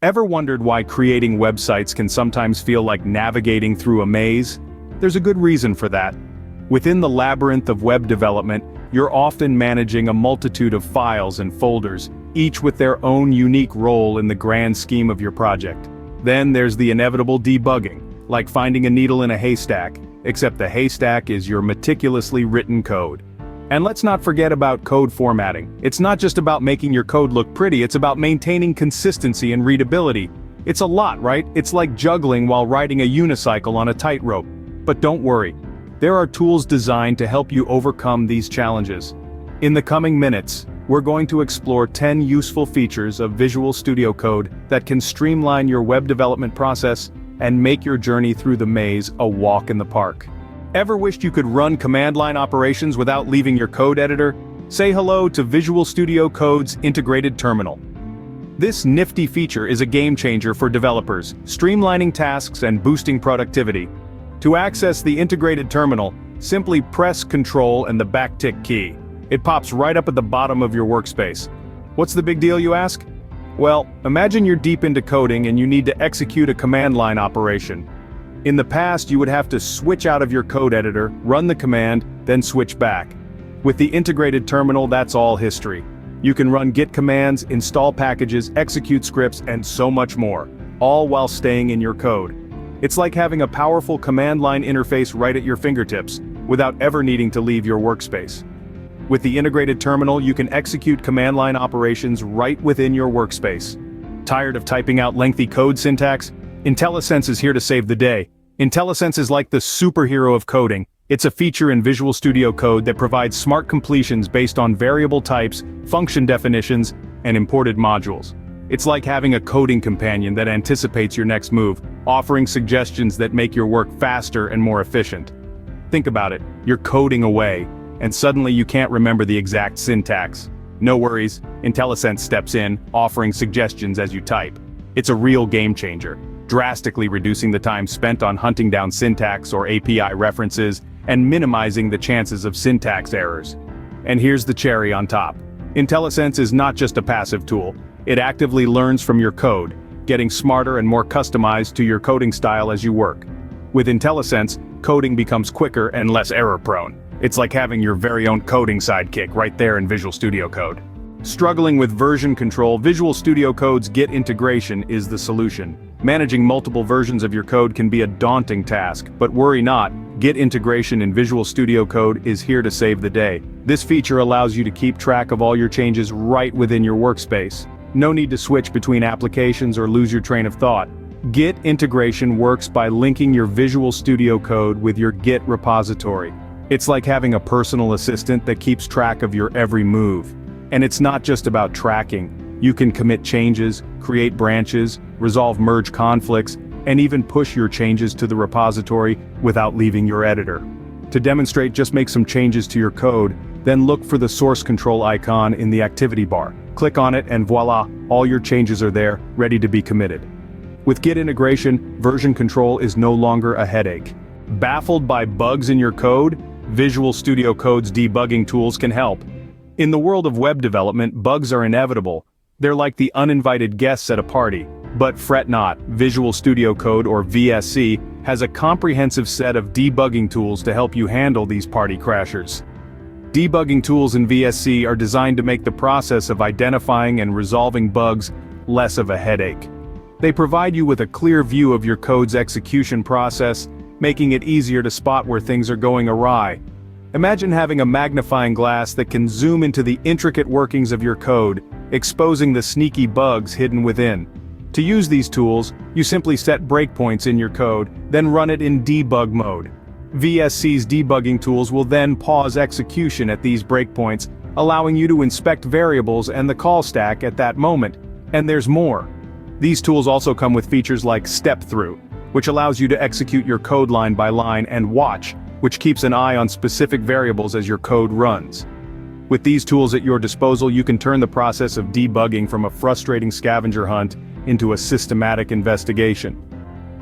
Ever wondered why creating websites can sometimes feel like navigating through a maze? There's a good reason for that. Within the labyrinth of web development, you're often managing a multitude of files and folders, each with their own unique role in the grand scheme of your project. Then there's the inevitable debugging, like finding a needle in a haystack, except the haystack is your meticulously written code. And let's not forget about code formatting. It's not just about making your code look pretty, it's about maintaining consistency and readability. It's a lot, right? It's like juggling while riding a unicycle on a tightrope. But don't worry. There are tools designed to help you overcome these challenges. In the coming minutes, we're going to explore 10 useful features of Visual Studio Code that can streamline your web development process and make your journey through the maze a walk in the park. Ever wished you could run command line operations without leaving your code editor? Say hello to Visual Studio Code's integrated terminal. This nifty feature is a game changer for developers, streamlining tasks and boosting productivity. To access the integrated terminal, simply press Ctrl and the backtick key. It pops right up at the bottom of your workspace. What's the big deal, you ask? Well, imagine you're deep into coding and you need to execute a command line operation. In the past, you would have to switch out of your code editor, run the command, then switch back. With the integrated terminal, that's all history. You can run Git commands, install packages, execute scripts, and so much more, all while staying in your code. It's like having a powerful command line interface right at your fingertips, without ever needing to leave your workspace. With the integrated terminal, you can execute command line operations right within your workspace. Tired of typing out lengthy code syntax? IntelliSense is here to save the day. IntelliSense is like the superhero of coding. It's a feature in Visual Studio Code that provides smart completions based on variable types, function definitions, and imported modules. It's like having a coding companion that anticipates your next move, offering suggestions that make your work faster and more efficient. Think about it, you're coding away, and suddenly you can't remember the exact syntax. No worries, IntelliSense steps in, offering suggestions as you type. It's a real game changer, drastically reducing the time spent on hunting down syntax or API references, and minimizing the chances of syntax errors. And here's the cherry on top. IntelliSense is not just a passive tool, it actively learns from your code, getting smarter and more customized to your coding style as you work. With IntelliSense, coding becomes quicker and less error-prone. It's like having your very own coding sidekick right there in Visual Studio Code. Struggling with version control, Visual Studio Code's Git Integration is the solution. Managing multiple versions of your code can be a daunting task, but worry not, Git Integration in Visual Studio Code is here to save the day. This feature allows you to keep track of all your changes right within your workspace. No need to switch between applications or lose your train of thought. Git Integration works by linking your Visual Studio Code with your Git repository. It's like having a personal assistant that keeps track of your every move. And it's not just about tracking. You can commit changes, create branches, resolve merge conflicts, and even push your changes to the repository without leaving your editor. To demonstrate, just make some changes to your code, then look for the source control icon in the activity bar. Click on it and voila, all your changes are there, ready to be committed. With Git Integration, version control is no longer a headache. Baffled by bugs in your code? Visual Studio Code's debugging tools can help. In the world of web development, bugs are inevitable. They're like the uninvited guests at a party. But fret not, Visual Studio Code, or VSC, has a comprehensive set of debugging tools to help you handle these party crashers. Debugging tools in VSC are designed to make the process of identifying and resolving bugs less of a headache. They provide you with a clear view of your code's execution process, making it easier to spot where things are going awry. Imagine having a magnifying glass that can zoom into the intricate workings of your code, exposing the sneaky bugs hidden within. To use these tools, you simply set breakpoints in your code, then run it in debug mode. VSC's debugging tools will then pause execution at these breakpoints, allowing you to inspect variables and the call stack at that moment. And there's more. These tools also come with features like Step Through, which allows you to execute your code line by line, and Watch, which keeps an eye on specific variables as your code runs. With these tools at your disposal, you can turn the process of debugging from a frustrating scavenger hunt into a systematic investigation.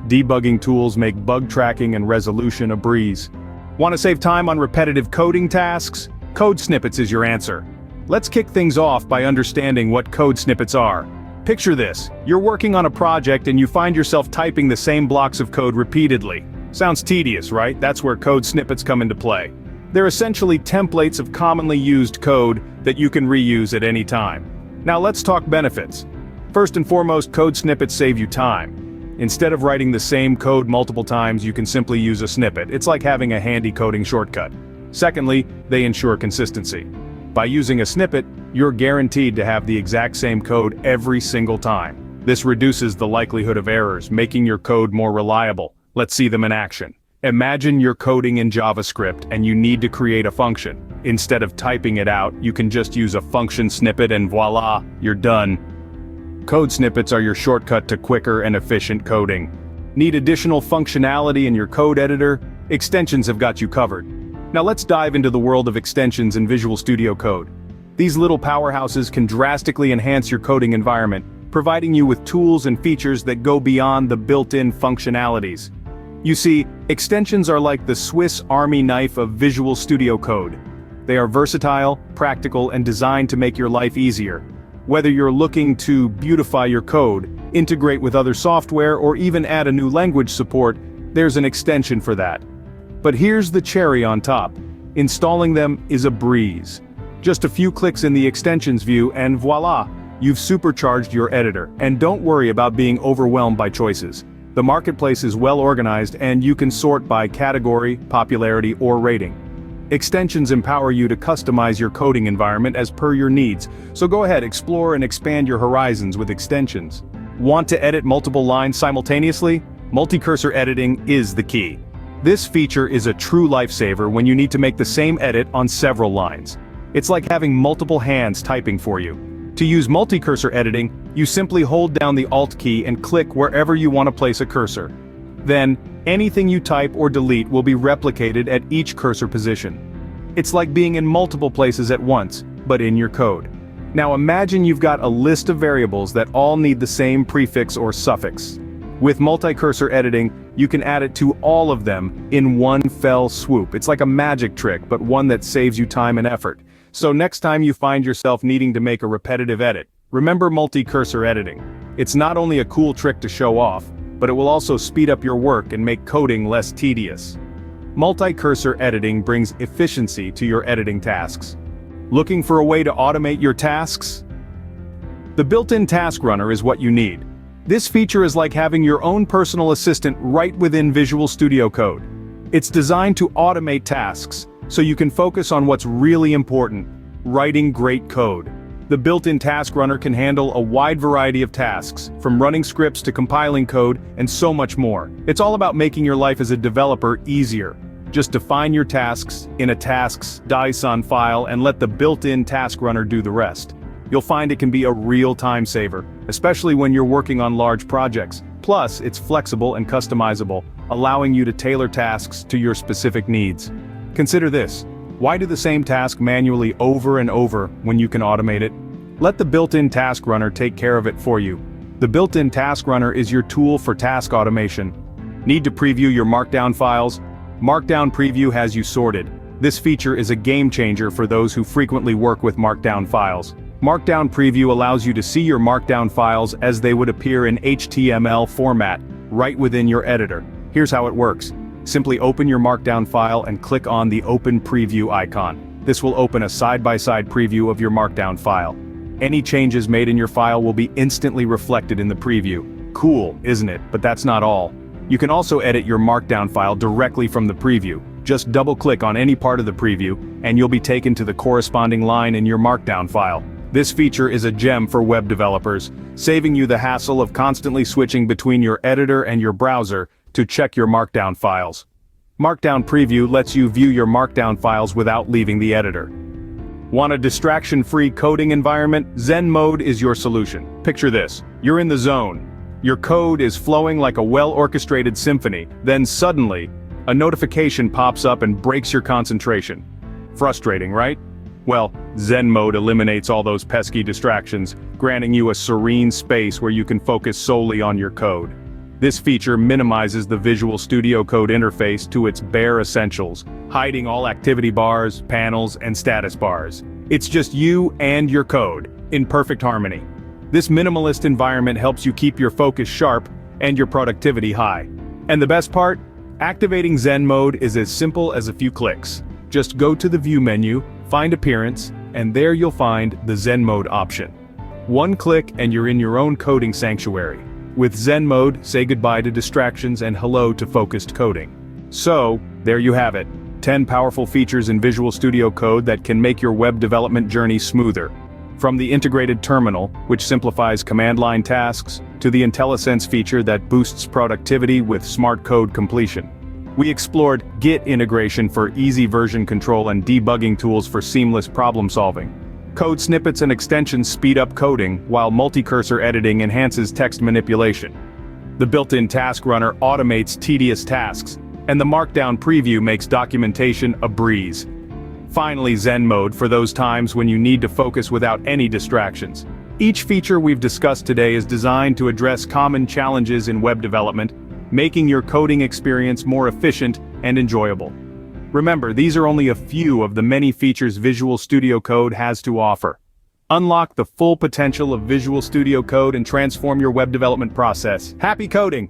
Debugging tools make bug tracking and resolution a breeze. Want to save time on repetitive coding tasks? Code Snippets is your answer. Let's kick things off by understanding what code snippets are. Picture this, you're working on a project and you find yourself typing the same blocks of code repeatedly. Sounds tedious, right? That's where code snippets come into play. They're essentially templates of commonly used code that you can reuse at any time. Now let's talk benefits. First and foremost, code snippets save you time. Instead of writing the same code multiple times, you can simply use a snippet. It's like having a handy coding shortcut. Secondly, they ensure consistency. By using a snippet, you're guaranteed to have the exact same code every single time. This reduces the likelihood of errors, making your code more reliable. Let's see them in action. Imagine you're coding in JavaScript and you need to create a function. Instead of typing it out, you can just use a function snippet and voila, you're done. Code snippets are your shortcut to quicker and efficient coding. Need additional functionality in your code editor? Extensions have got you covered. Now let's dive into the world of extensions in Visual Studio Code. These little powerhouses can drastically enhance your coding environment, providing you with tools and features that go beyond the built-in functionalities. You see, extensions are like the Swiss Army knife of Visual Studio Code. They are versatile, practical, and designed to make your life easier. Whether you're looking to beautify your code, integrate with other software, or even add a new language support, there's an extension for that. But here's the cherry on top. Installing them is a breeze. Just a few clicks in the extensions view and voila, you've supercharged your editor. And don't worry about being overwhelmed by choices. The marketplace is well organized and you can sort by category, popularity, or rating. Extensions empower you to customize your coding environment as per your needs, so go ahead, explore and expand your horizons with extensions. Want to edit multiple lines simultaneously? Multi-cursor editing is the key. This feature is a true lifesaver when you need to make the same edit on several lines. It's like having multiple hands typing for you. To use multi-cursor editing, you simply hold down the Alt key and click wherever you want to place a cursor. Then, anything you type or delete will be replicated at each cursor position. It's like being in multiple places at once, but in your code. Now imagine you've got a list of variables that all need the same prefix or suffix. With multi-cursor editing, you can add it to all of them in one fell swoop. It's like a magic trick, but one that saves you time and effort. So next time you find yourself needing to make a repetitive edit, remember multi-cursor editing. It's not only a cool trick to show off, but it will also speed up your work and make coding less tedious. Multi-cursor editing brings efficiency to your editing tasks. Looking for a way to automate your tasks? The built-in task runner is what you need. This feature is like having your own personal assistant right within Visual Studio Code. It's designed to automate tasks, so you can focus on what's really important, writing great code. The built-in task runner can handle a wide variety of tasks, from running scripts to compiling code, and so much more. It's all about making your life as a developer easier. Just define your tasks in a tasks.json file and let the built-in task runner do the rest. You'll find it can be a real time saver, especially when you're working on large projects. Plus, it's flexible and customizable, allowing you to tailor tasks to your specific needs. Consider this. Why do the same task manually over and over when you can automate it? Let the built-in task runner take care of it for you. The built-in task runner is your tool for task automation. Need to preview your Markdown files? Markdown Preview has you sorted. This feature is a game changer for those who frequently work with Markdown files. Markdown Preview allows you to see your Markdown files as they would appear in HTML format, right within your editor. Here's how it works. Simply open your Markdown file and click on the Open Preview icon. This will open a side-by-side preview of your Markdown file. Any changes made in your file will be instantly reflected in the preview. Cool, isn't it? But that's not all. You can also edit your Markdown file directly from the preview. Just double-click on any part of the preview, and you'll be taken to the corresponding line in your Markdown file. This feature is a gem for web developers, saving you the hassle of constantly switching between your editor and your browser to check your Markdown files. Markdown Preview lets you view your Markdown files without leaving the editor. Want a distraction-free coding environment? Zen Mode is your solution. Picture this. You're in the zone. Your code is flowing like a well-orchestrated symphony, then suddenly, a notification pops up and breaks your concentration. Frustrating, right? Well, Zen Mode eliminates all those pesky distractions, granting you a serene space where you can focus solely on your code. This feature minimizes the Visual Studio Code interface to its bare essentials, hiding all activity bars, panels, and status bars. It's just you and your code, in perfect harmony. This minimalist environment helps you keep your focus sharp and your productivity high. And the best part? Activating Zen Mode is as simple as a few clicks. Just go to the View menu, find Appearance, and there you'll find the Zen Mode option. One click and you're in your own coding sanctuary. With Zen Mode, say goodbye to distractions and hello to focused coding. So, there you have it. 10 powerful features in Visual Studio Code that can make your web development journey smoother. From the integrated terminal, which simplifies command line tasks, to the IntelliSense feature that boosts productivity with smart code completion. We explored Git integration for easy version control and debugging tools for seamless problem solving. Code snippets and extensions speed up coding, while multi-cursor editing enhances text manipulation. The built-in task runner automates tedious tasks, and the Markdown preview makes documentation a breeze. Finally, Zen Mode for those times when you need to focus without any distractions. Each feature we've discussed today is designed to address common challenges in web development, making your coding experience more efficient and enjoyable. Remember, these are only a few of the many features Visual Studio Code has to offer. Unlock the full potential of Visual Studio Code and transform your web development process. Happy coding!